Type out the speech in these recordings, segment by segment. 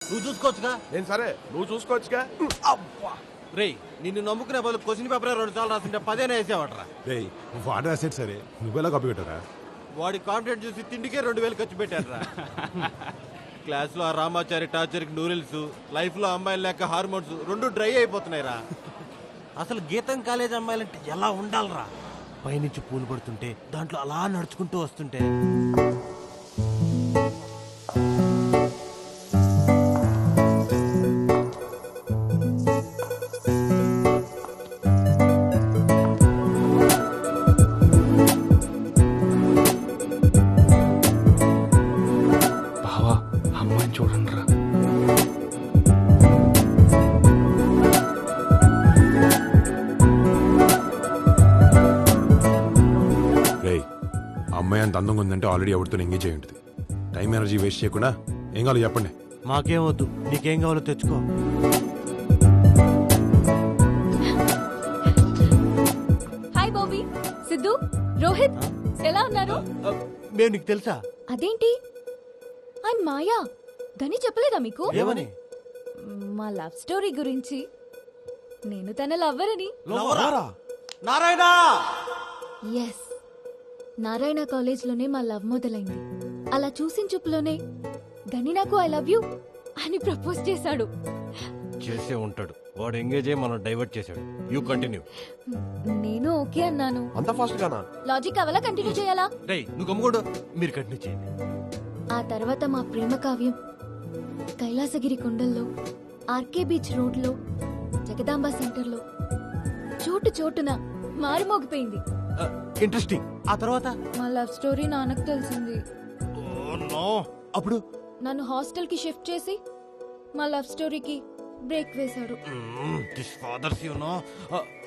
నువ్వు చూసుకోవచ్చుగా. నేను సరే, నువ్వు చూసుకోవచ్చుగా. రేయ్, నిన్ను నమ్ముకునే బదులు క్వశ్చన్ పేపర్ 2 సార్లు రాస్తుంటే 10 వేసేవాడరా. రేయ్ వాడు రాసేది సరే, నువ్వెలా కాపీ పెట్టరా? వాడి కాన్ఫిడెంట్ చూసి తిండికే 2000 ఖర్చు పెట్టారా. క్లాస్ లో ఆ రామాచారి టార్చర్ కి నూడిల్స్, లైఫ్ లో అమ్మాయిలు లేక హార్మోన్స్ 2 డ్రై అయిపోతున్నాయిరా. అసలు గీతం కాలేజ్ అమ్మాయిలంటే ఎలా ఉండాలరా? పైనుంచి పూలు పడుతుంటే దాంట్లో అలా నడుచుకుంటూ వస్తుంటే. అమ్మాయి అంత అందంగా ఉందంటే ఆల్రెడీ ఎవరితో ఎంగేజ్ అయి ఉంటుంది. టైం ఎనర్జీ వేస్ట్ చేయకుండా ఏం కావాలో చెప్పండి. మాకేం వద్దు, నీకేం కావాలో తెచ్చుకో. హాయ్ బాబీ, సిద్ధు, రోహిత్, ఎలా ఉన్నారు? మేము నీకు తెలుసా? అదేంటి, ఐ మాయా. గని చెప్పలేదా మీకు? ఏమని? మా లవ్ స్టోరీ గురించి. నేను తన లవ్వర్ అని. నారాయణ. ఎస్, నారాయణ కాలేజ్లోనే మా లవ్ మొదలైంది. అలా చూసిన చూపులోనే గని నాకు ఐ లవ్ యూ అని ప్రపోజ్ చేశాడు. చేసే ఉంటాడు వాడు. ఎంగేజ్ అయ్యి మనం డైవర్ట్ చేశాడు. You continue. నేను ఓకే అన్నాను. అంత ఫాస్ట్ గానా? లాజిక్ అవలా కంటిన్యూ చేయాలా? నువ్వు గమ్ముకోడు, మీరు కంటిన్యూ చేయండి. ఆ తర్వాత మా ప్రేమ కావ్యం కైలాసగిరి కొండల్లో, ఆర్కే బీచ్ రోడ్లో, జగదాంబ సెంటర్లో చోటు చోటున మారుమోగిపోయింది. ఇంట్రెస్టింగ్. ఆ తర్వాత మా లవ్ స్టోరీ నాన్నకు తెలిసింది. అప్పుడు నన్ను హాస్టల్ కి షిఫ్ట్ చేసి మా లవ్ స్టోరీకి బ్రేక్ వేశాడు.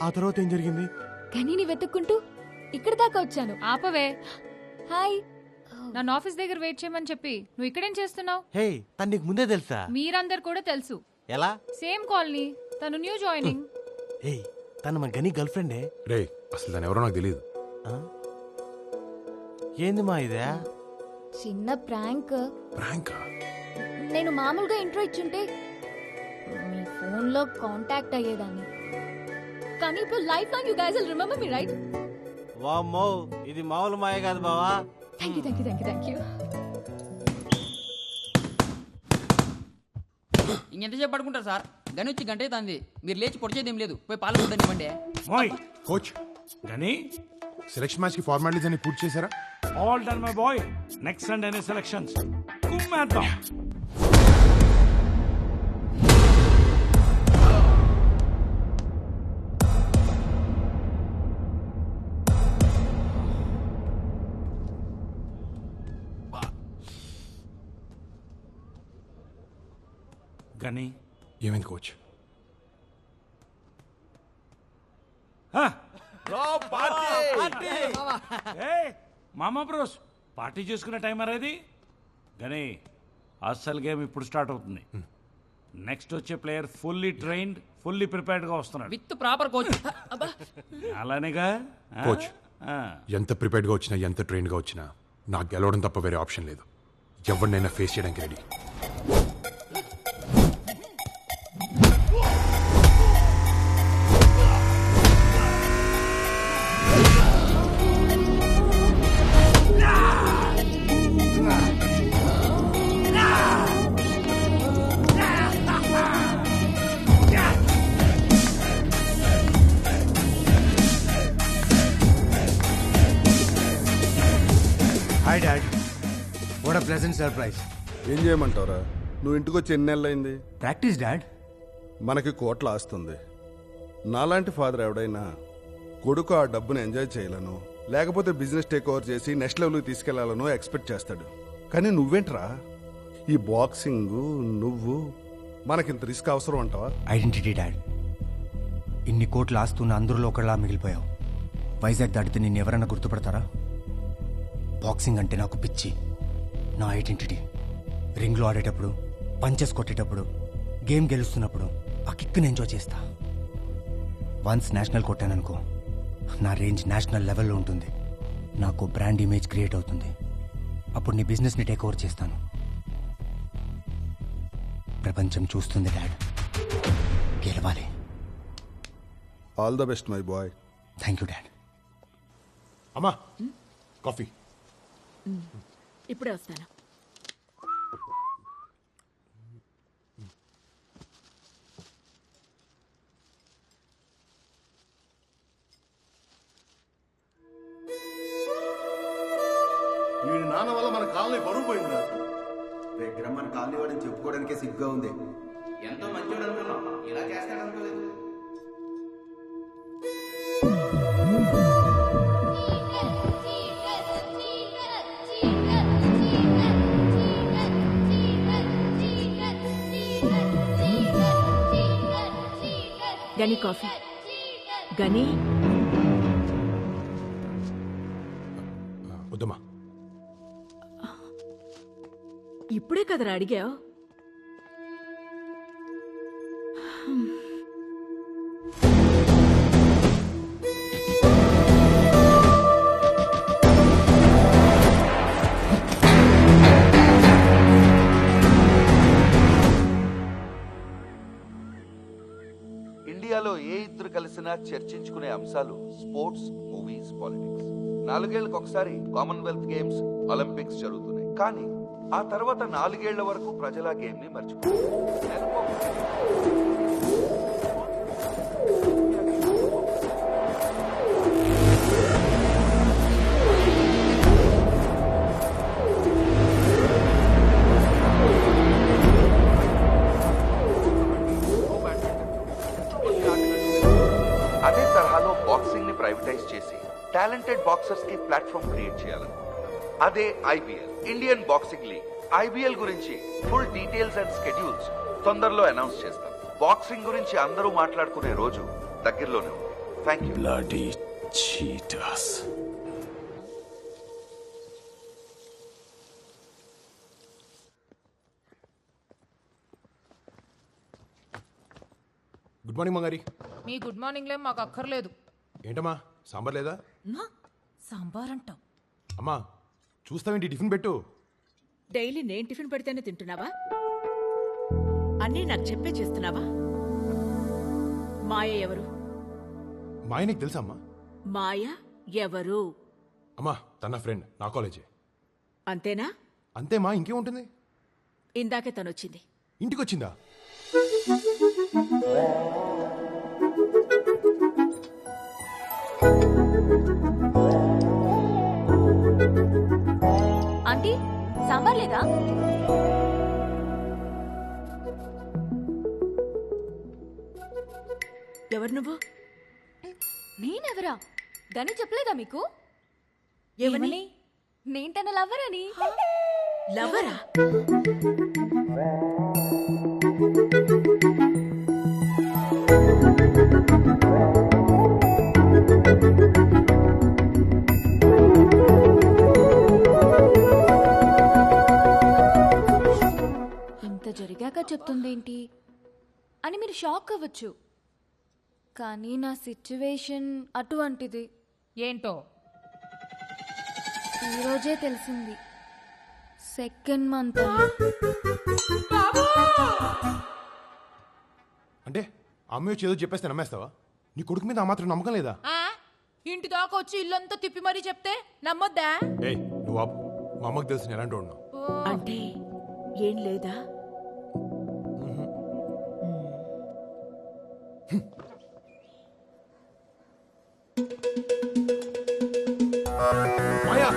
ఆ తర్వాత ఏం జరిగింది? గనిని వెతుక్కుంటూ ఇక్కడ దాకా వచ్చాను. ఆపవే. హాయ్. నన్ను ఆఫీస్ దగ్గర వెయిట్ చేయమని చెప్పి నువ్వు ఇక్కడేం చేస్తున్నావు? హే, తను నీకు ముందే తెలుసా? మీరందరు కూడా తెలుసు. ఎలా? Same colony. తను న్యూ జాయినింగ్. హే, తను మా గని గర్ల్ ఫ్రెండే. రే అసలు దాని ఎవరో నాకు తెలియదు. ఏంది మా ఇదే? చిన్న ప్రాంక్. ప్రాంకా? నేను మామూలుగా ఇంట్రో ఇచ్చుంటే మీ ఫోన్ లో కాంటాక్ట్ అయ్యేదాన్ని. కానీ ఇప్పుడు life long you guys will remember me, right? వామ్మో, ఇది మామూలు మాయ కాదు బావా. థాంక్యూ. ఇంకెంతసేపు పడుకుంటారు సార్? గని వచ్చి గంట అవుతుంది. మీరు లేచి పొడిచేదేం లేదు. పోయి పాలు కొట్టనివ్వండి. కోచ్ గని సెలక్షన్ మ్యాచ్ కి ఫార్మాలిటీస్ అన్ని పూర్తి చేశారా? All done my boy. Next Sunday selections. కుమ్మేద్దాం. గని ఏమైంది కోచ్? మామా బ్రోస్, పార్టీ చేసుకునే టైం అనేది. గని అస్సలు గేమ్ ఇప్పుడు స్టార్ట్ అవుతుంది. నెక్స్ట్ వచ్చే player fully trained, fully prepared గా వస్తున్నాడు. With proper coach. అలానేగా కోచ్, ఎంత ప్రిపేర్డ్ గా వచ్చినా, ఎంత ట్రైన్ గా వచ్చినా నాకు గెలవడం తప్ప వేరే ఆప్షన్ లేదు. ఎవరినైనా ఫేస్ చేయడానికి ready. Hi dad, what a pleasant surprise. ఏం చేయమంటావురా? నువ్వు ఇంటికి వచ్చి ఎన్ని నెలలైంది? Practice dad. మనకి కోట్ల ఆస్తుంది. నాలాంటి ఫాదర్ ఎవడైనా కొడుకు ఆ డబ్బును ఎంజాయ్ చేయాలను, లేకపోతే బిజినెస్ టేక్ ఓవర్ చేసి నెక్స్ట్ లెవెల్కి తీసుకెళ్లాలనో ఎక్స్పెక్ట్ చేస్తాడు. కానీ నువ్వేంట్రా, ఈ బాక్సింగ్ నువ్వు, మనకింత రిస్క్ అవసరం అంటావా? Identity dad. ఇన్ని కోట్ల ఆస్తున్న అందరిలో ఒకళ్ళ మిగిలిపోయావు. వైజాగ్ దాటితే నిన్ను ఎవరైనా గుర్తుపడతారా? బాక్సింగ్ అంటే నాకు పిచ్చి, నా ఐడెంటిటీ. రింగ్లో ఆడేటప్పుడు, పంచెస్ కొట్టేటప్పుడు, గేమ్ గెలుస్తున్నప్పుడు ఆ కిక్ని ఎంజాయ్ చేస్తా. వన్స్ నేషనల్ కొట్టాననుకో, నా రేంజ్ నేషనల్ లెవెల్లో ఉంటుంది. నాకు బ్రాండ్ ఇమేజ్ క్రియేట్ అవుతుంది. అప్పుడు నీ బిజినెస్ని టేక్ ఓవర్ చేస్తాను. ప్రపంచం చూస్తుంది డాడ్. గెలవాలి. All the best my boy. Thank you dad. అమ్మా కాఫీ. ఇప్పుడే వస్తాను. వీడి నాన్న వల్ల మన కాలనీ బరువు పోయింది. దగ్గర మన కాలనీ వాడిని చెప్పుకోవడానికే సిగ్గుగా ఉంది. ఎంతో మంచివాడు అనుకున్నాం, ఇలా చేస్తాడు అనుకోలేదు. గని కాఫీ. గని వద్దమ్మా. ఇప్పుడే కదరా అడిగావు? ఇండియాలో ఏ ఇద్దరు కలిసినా చర్చించుకునే అంశాలు స్పోర్ట్స్, మూవీస్, పాలిటిక్స్. 4 ఏళ్లకు ఒకసారి కామన్వెల్త్ గేమ్స్, ఒలింపిక్స్ జరుగుతున్నాయి. కానీ ఆ తర్వాత 4 ఏళ్ల వరకు ప్రజల గేమ్ ని మర్చిపోయారు. అదే తరహాలో బాక్సింగ్ ని ప్రైవేటైజ్ చేసి టాలెంటెడ్ బాక్సర్స్ కి ప్లాట్ఫామ్ క్రియేట్ చేయాలనుకుంటున్నారు. అదే IBL, Indian boxing league. IBL గురించి ఫుల్ డీటెయిల్స్ అండ్ స్కెడ్యూల్స్ తొందరలో అనౌన్స్ చేస్తాం. బాక్సింగ్ గురించి అందరూ మాట్లాడుకునే రోజు దగ్గరలోనే ఉంది. Thank you. Bloody cheaters. Good morning Mangari. మీ గుడ్ మార్నింగ్లే మాకు అక్కర్లేదు. ఏంటమ్మా సాంబార్ లేదా? సాంబార్ అంటాం. అమ్మా చూస్తావేంటి, టిఫిన్ పెట్టు. డైలీ నేను టిఫిన్ పెడితేనే తింటున్నావా? అన్నీ నాకు చెప్పే చేస్తున్నావా? మాయ ఎవరు? మాయ నీకు తెలుసా అమ్మా? మాయ ఎవరు? అమ్మా తన ఫ్రెండ్, నా కాలేజే. అంతేనా? అంతే మా, ఇంకేముంటుంది? ఇందాకే తనొచ్చింది. ఇంటికి వచ్చిందా? ఆంటీ సాంబార్ లేదా? ఎవరు నువ్వు? నేనెవరా? గని చెప్పలేదా మీకు? ఏమని? నేను తన లవర్ అని. లవరా? ఇంత జరిగాక చెప్తుందేంటి అని మీరు షాక్ అవ్వచ్చు, కానీ నా సిచ్యువేషన్ అటువంటిది. ఏంటో ఈరోజే తెలిసింది. 2nd month. అంటే అమ్మ వచ్చి ఏదో చెప్పేస్తే నమ్మేస్తావా? నీ కొడుకు మీద ఆ మాత్రం నమ్మకం లేదా? ఇంటి దాకా వచ్చి ఇల్లంతా తిప్పి మరీ చెప్తే నమ్మొద్దా? ఏయ్ నువ్వు ఆపు. మా అమ్మకి తెలిసిన ఎలాంటి ఉన్నావు? అంటే ఏం లేదా? మాయా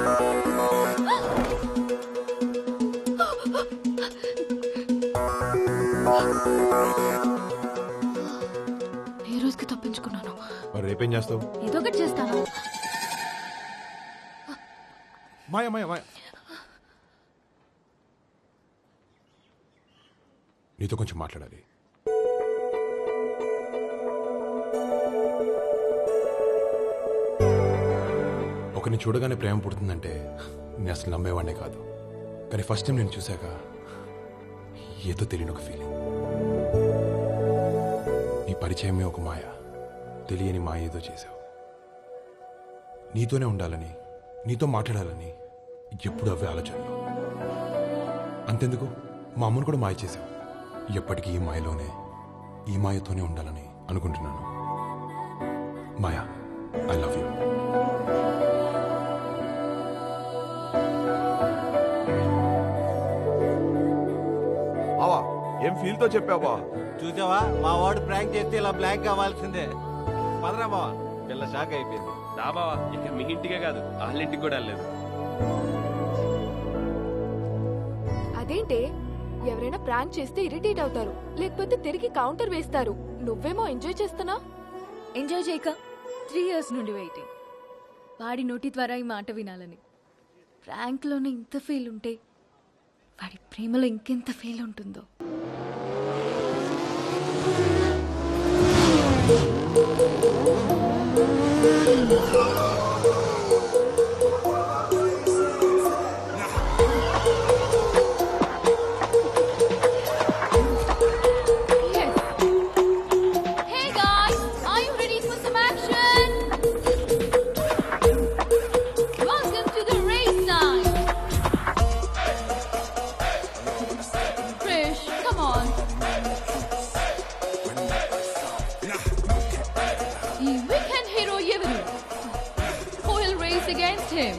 ఈ రోజుకి తప్పించుకున్నాను. మరి రేపేం చేస్తావు? ఏదో ఒకటి చేస్తాను. మాయా మాయా మాయా, నీతో కొంచెం మాట్లాడాలి. ఒకరిని చూడగానే ప్రేమ పుడుతుందంటే నేను అసలు నమ్మేవాడినే కాదు. కానీ ఫస్ట్ టైం నేను చూశాక ఏదో తెలియని ఒక ఫీలింగ్. నీ పరిచయమే ఒక మాయ, తెలియని మాయ ఏదో చేశావు. నీతోనే ఉండాలని, నీతో మాట్లాడాలని ఎప్పుడు అవే ఆలోచనలు. అంతెందుకు మా అమ్మను కూడా మాయ చేశావు. ఎప్పటికీ ఈ మాయలోనే ఈ మాయతోనే ఉండాలని అనుకుంటున్నాను. మాయా, ఐ లవ్ యూ. బావా ఏం ఫీల్ తో చెప్పావా? చూసావా మా వాడు ప్రాంక్ చేస్తే ఇలా బ్లాంక్ అవ్వాల్సిందే. పదరా బావా, పిల్ల షాక్ అయిపోయింది. దా బావా, ఇక మీ ఇంటికే కాదు వాళ్ళ ఇంటికి కూడా వెళ్ళలేదు. అదేంటే ఎవరైనా ప్రాంక్ చేస్తే ఇరిటేట్ అవుతారు, లేకపోతే తిరిగి కౌంటర్ వేస్తారు. నువ్వేమో ఎంజాయ్ చేస్తున్నా. ఎంజాయ్ చేయక 3 years నుండి వెయిటింగ్. వాడి నోటి ద్వారా ఈ మాట వినాలని. ప్రాంక్లోనే ఇంత ఫీల్ ఉంటే వాడి ప్రేమలో ఇంకెంత ఫీల్ ఉంటుందో. Hey guys, are you ready for some action? Welcome to the race time. Krish, come on. ఈ weekend hero ఎవరు? Who will race against him?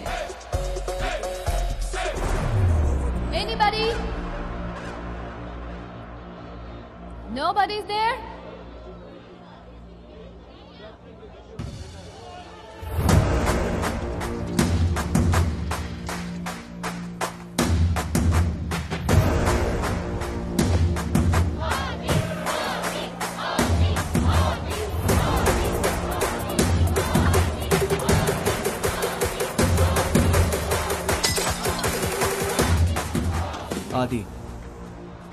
Anybody? Nobody's there? ఆది,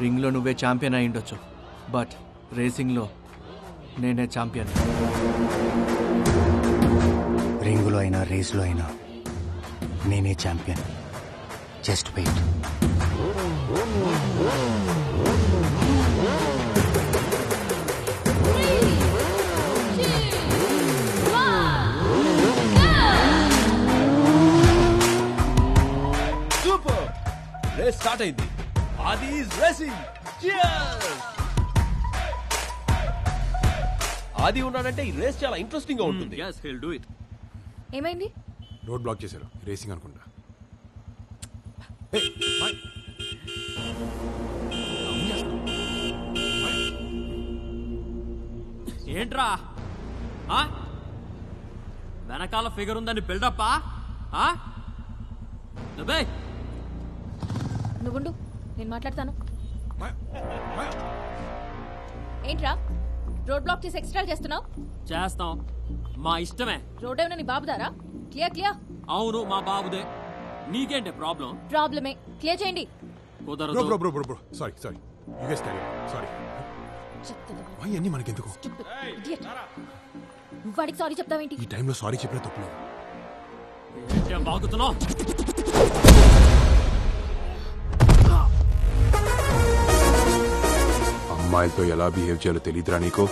రింగ్లో నువ్వే ఛాంపియన్ అయి ఉండొచ్చు, బట్ రేసింగ్లో నేనే ఛాంపియన్. రింగులో అయినా రేస్లో అయినా నేనే champion. Just wait. Super, race start అయింది. Adi is racing. ఆది ఉన్నాడంటే ఈ రేస్ చాలా ఇంట్రెస్టింగ్ గా ఉంటుంది. yes he'll do it. ఏమైంది? రోడ్ బ్లాక్ చేశారు, రేసింగ్ అనుకుంటా. ఏంట్రా వెనకాల ఫిగర్ ఉందని బిల్డప్పా? నువ్వుండు, నేను మాట్లాడతాను. ఏంట్రా రోడ్ బ్లాక్ చేసి ఎక్స్ట్రా చేస్తున్నావు? చేస్తాం, మా ఇష్టమే. రోడ్ ఏమైనా నీ బాబుదారా? Clear clear. అవును, మా బాబుదే. నీకేంటే ప్రాబ్లం? ప్రాబ్లమే, క్లియర్ చేయండి. Bro bro bro bro sorry sorry, you guys carry. Sorry. Why అన్నీ మనకెందుకు? Idiot. నువ్వు వాడికి సారీ చెప్తావేంటి? ఈ టైంలో సారీ చెప్పినా తప్పులేదు. ఏం బాగుతున్నావు? అమ్మాయిలతో ఎలా బిహేవ్ చేయాలో తెలియదురా నీకు?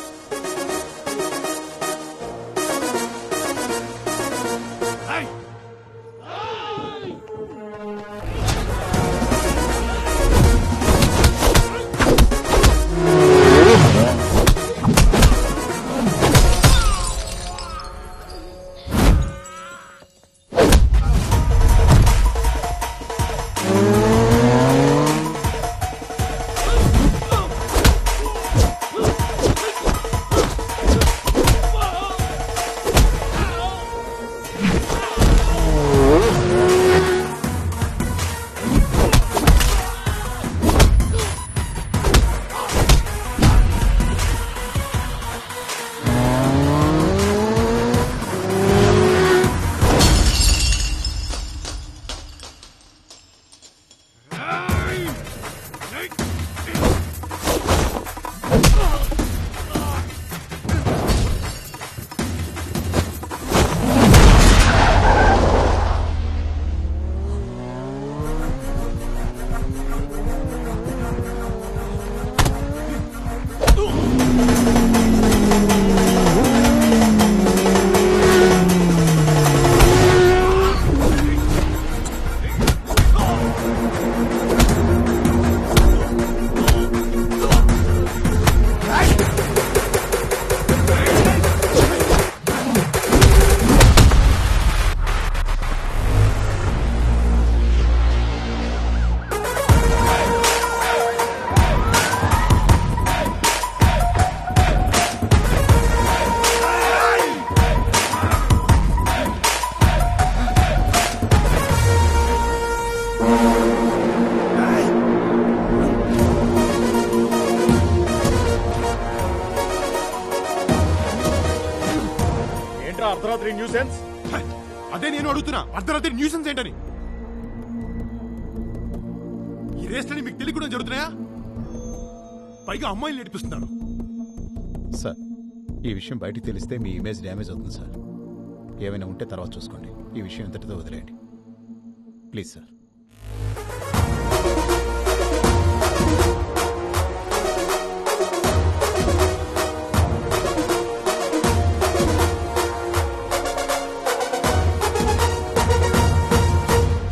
అర్ధరాత్రి న్యూసెన్స్? అదే నేను అడుగుతున్నా, అర్ధరాత్రి న్యూసెన్స్ ఏంటని. ఈ రేస్లని మీకు తెలియకుండా జరుగుతున్నాయా? పైగా అమ్మాయిలు నడిపిస్తున్నారు. సార్, ఈ విషయం బయటికి తెలిస్తే మీ ఇమేజ్ డ్యామేజ్ అవుతుంది సార్. ఏమైనా ఉంటే తర్వాత చూసుకోండి. ఈ విషయం ఇంతటితో వదిలేయండి ప్లీజ్ సార్.